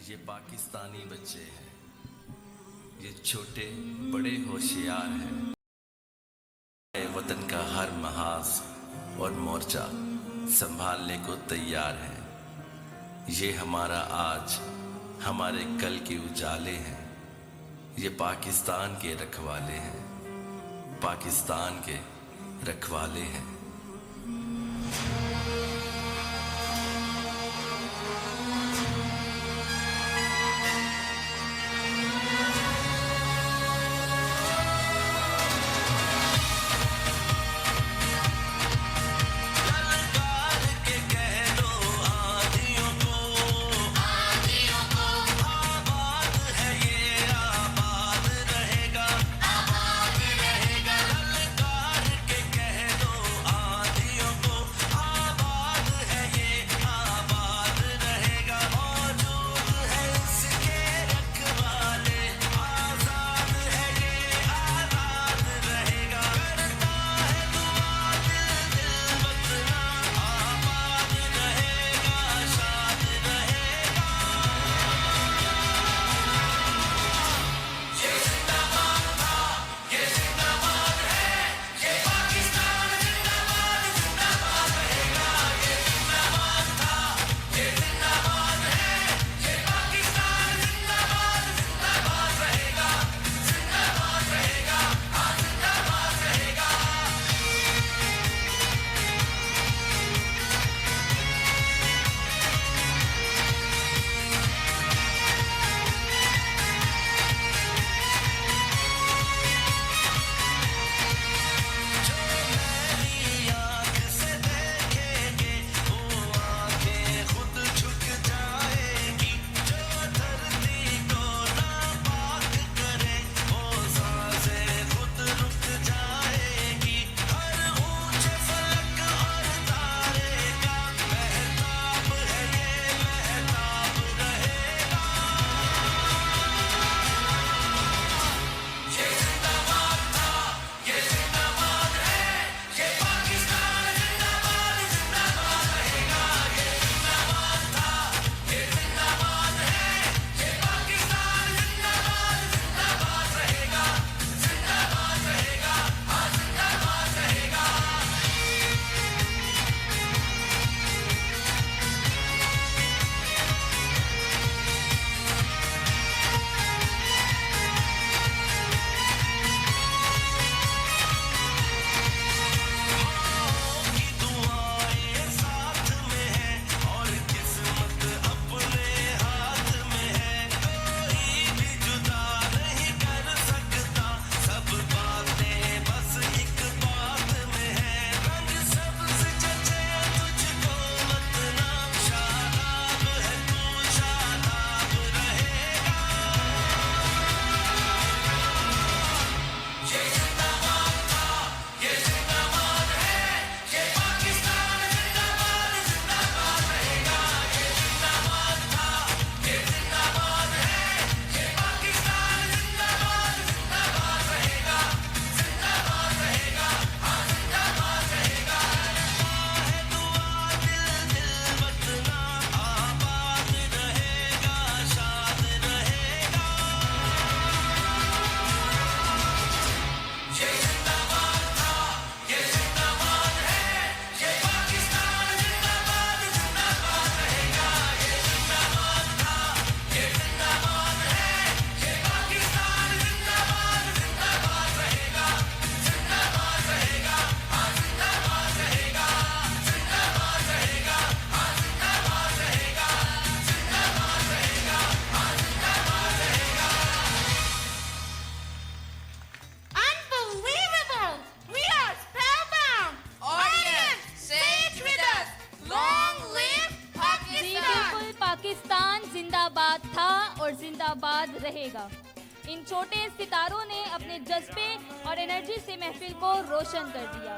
ये पाकिस्तानी बच्चे हैं, ये छोटे बड़े होशियार हैं। वतन का हर महाज और मोर्चा संभालने को तैयार है। ये हमारा आज, हमारे कल के उजाले हैं। ये पाकिस्तान के रखवाले हैं, पाकिस्तान के रखवाले हैं। पाकिस्तान जिंदाबाद था और जिंदाबाद रहेगा। इन छोटे सितारों ने अपने जज्बे और एनर्जी से महफिल को रोशन कर दिया।